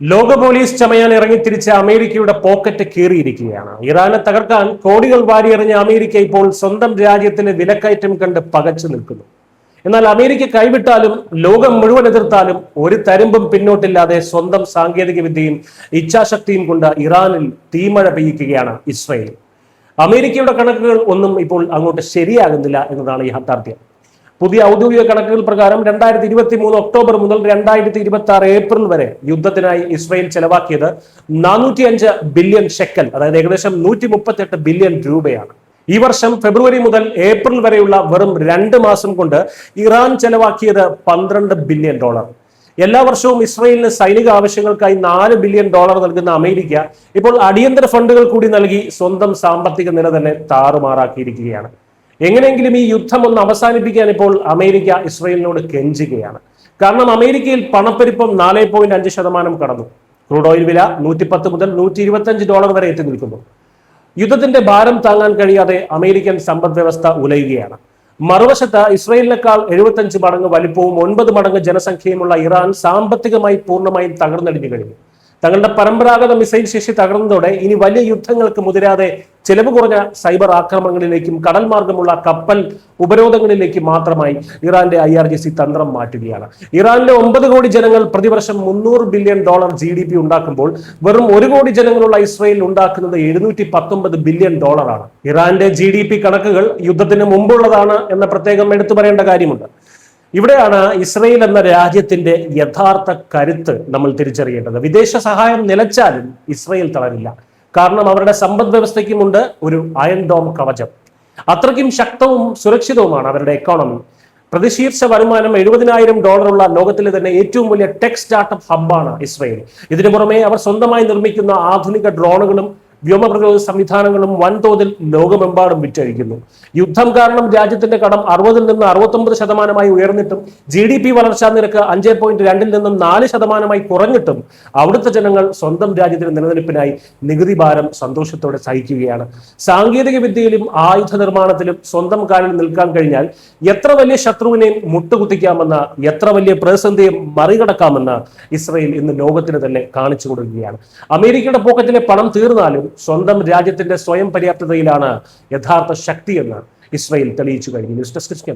ലോക പോലീസ് ചമയാൻ ഇറങ്ങിത്തിരിച്ച അമേരിക്കയുടെ പോക്കറ്റ് കീറിയിരിക്കുകയാണ്. ഇറാനെ തകർക്കാൻ കോടികൾ വാരിയെറിഞ്ഞ അമേരിക്ക ഇപ്പോൾ സ്വന്തം രാജ്യത്തിലെ വിലക്കയറ്റം കണ്ട് പകച്ചു നിൽക്കുന്നു. എന്നാൽ അമേരിക്ക കൈവിട്ടാലും ലോകം മുഴുവൻ എതിർത്താലും ഒരു തരിമ്പും പിന്നോട്ടില്ലാതെ സ്വന്തം സാങ്കേതിക വിദ്യയും ഇച്ഛാശക്തിയും കൊണ്ട് ഇറാനിൽ തീമഴ പെയ്യിക്കുകയാണ് ഇസ്രയേൽ. അമേരിക്കയുടെ കണക്കുകൾ ഒന്നും ഇപ്പോൾ അങ്ങോട്ട് ശരിയാകുന്നില്ല എന്നതാണ് യാഥാർത്ഥ്യം. പുതിയ ഔദ്യോഗിക കണക്കുകൾ പ്രകാരം 2023 ഒക്ടോബർ മുതൽ 2026 ഏപ്രിൽ വരെ യുദ്ധത്തിനായി ഇസ്രയേൽ ചെലവാക്കിയത് 405 ബില്യൺ ഷെക്കൽ, അതായത് ഏകദേശം 138 ബില്യൺ രൂപയാണ്. ഈ വർഷം ഫെബ്രുവരി മുതൽ ഏപ്രിൽ വരെയുള്ള വെറും 2 മാസം കൊണ്ട് ഇറാൻ ചെലവാക്കിയത് $12 ബില്യൺ. എല്ലാ വർഷവും ഇസ്രയേലിന് സൈനിക ആവശ്യങ്ങൾക്കായി $4 ബില്യൺ നൽകുന്ന അമേരിക്ക ഇപ്പോൾ അടിയന്തര ഫണ്ടുകൾ കൂടി നൽകി സ്വന്തം സാമ്പത്തിക നില തന്നെ താറുമാറാക്കിയിരിക്കുകയാണ്. എങ്ങനെയെങ്കിലും ഈ യുദ്ധം ഒന്ന് അവസാനിപ്പിക്കാൻ ഇപ്പോൾ അമേരിക്ക ഇസ്രയേലിനോട് കെഞ്ചുകയാണ്. കാരണം അമേരിക്കയിൽ പണപ്പെരുപ്പം 4.5% കടന്നു. ക്രൂഡ് ഓയിൽ വില $110 മുതൽ $125 വരെ എത്തി നിൽക്കുന്നു. യുദ്ധത്തിന്റെ ഭാരം താങ്ങാൻ കഴിയാതെ അമേരിക്കൻ സമ്പദ് വ്യവസ്ഥ ഉലയുകയാണ്. മറുവശത്ത് ഇസ്രയേലിനേക്കാൾ 75 മടങ്ങ് വലിപ്പവും 9 മടങ്ങ് ജനസംഖ്യയുമുള്ള ഇറാൻ സാമ്പത്തികമായി പൂർണ്ണമായും തകർന്നടിഞ്ഞു കഴിഞ്ഞു. തങ്ങളുടെ പരമ്പരാഗത മിസൈൽ ശേഷി തകർന്നതോടെ ഇനി വലിയ യുദ്ധങ്ങൾക്ക് മുതിരാതെ ചെലവ് കുറഞ്ഞ സൈബർ ആക്രമണങ്ങളിലേക്കും കടൽ മാർഗമുള്ള കപ്പൽ ഉപരോധങ്ങളിലേക്കും മാത്രമായി ഇറാന്റെ IRGC തന്ത്രം മാറ്റുകയാണ്. ഇറാനിലെ 9 കോടി ജനങ്ങൾ പ്രതിവർഷം $300 ബില്യൺ GDP ഉണ്ടാക്കുമ്പോൾ വെറും 1 കോടി ജനങ്ങളുള്ള ഇസ്രയേൽ ഉണ്ടാക്കുന്നത് $719 ബില്യൺ ആണ്. ഇറാന്റെ GDP കണക്കുകൾ യുദ്ധത്തിന് മുമ്പുള്ളതാണ് എന്ന പ്രത്യേകം എടുത്തു പറയേണ്ട കാര്യമുണ്ട്. ഇവിടെയാണ് ഇസ്രയേൽ എന്ന രാജ്യത്തിന്റെ യഥാർത്ഥ കരുത്ത് നമ്മൾ തിരിച്ചറിയേണ്ടത്. വിദേശ സഹായം നിലച്ചാലും ഇസ്രയേൽ തളരില്ല. കാരണം അവരുടെ സമ്പദ് വ്യവസ്ഥയ്ക്കുമുണ്ട് ഒരു അയൺ ഡോം കവചം. അത്രയ്ക്കും ശക്തവും സുരക്ഷിതവുമാണ് അവരുടെ എക്കോണമി. പ്രതിശീർഷ വരുമാനം $70,000 ഉള്ള ലോകത്തിലെ തന്നെ ഏറ്റവും വലിയ ടെക് സ്റ്റാർട്ടപ്പ് ഹബ്ബാണ് ഇസ്രയേൽ. ഇതിനു പുറമെ അവർ സ്വന്തമായി നിർമ്മിക്കുന്ന ആധുനിക ഡ്രോണുകളും വ്യോമപ്രതിരോധ സംവിധാനങ്ങളും വൻതോതിൽ ലോകമെമ്പാടും വിറ്റഴിക്കുന്നു. യുദ്ധം കാരണം രാജ്യത്തിന്റെ കടം 60-ൽ നിന്ന് 69% ഉയർന്നിട്ടും GDP വളർച്ചാ നിരക്ക് 5.2-ൽ നിന്നും 4% കുറഞ്ഞിട്ടും അവിടുത്തെ ജനങ്ങൾ സ്വന്തം രാജ്യത്തിന്റെ നിലനിൽപ്പിനായി നികുതി ഭാരം സന്തോഷത്തോടെ സഹിക്കുകയാണ്. സാങ്കേതിക വിദ്യയിലും ആയുധ നിർമ്മാണത്തിലും സ്വന്തം കാലിൽ നിൽക്കാൻ കഴിഞ്ഞാൽ എത്ര വലിയ ശത്രുവിനെയും മുട്ടുകുത്തിക്കാമെന്ന്, എത്ര വലിയ പ്രതിസന്ധിയും മറികടക്കാമെന്ന് ഇസ്രയേൽ ഇന്ന് ലോകത്തിന് തന്നെ കാണിച്ചു കൊടുക്കുകയാണ്. അമേരിക്കയുടെ പോക്കറ്റിലെ പണം തീർന്നാലും സ്വന്തം രാജ്യത്തിന്റെ സ്വയം പര്യാപ്തതയിലാണ് യഥാർത്ഥ ശക്തിയെന്ന് ഇസ്രയേൽ തെളിയിച്ചു കഴിഞ്ഞു. News desk.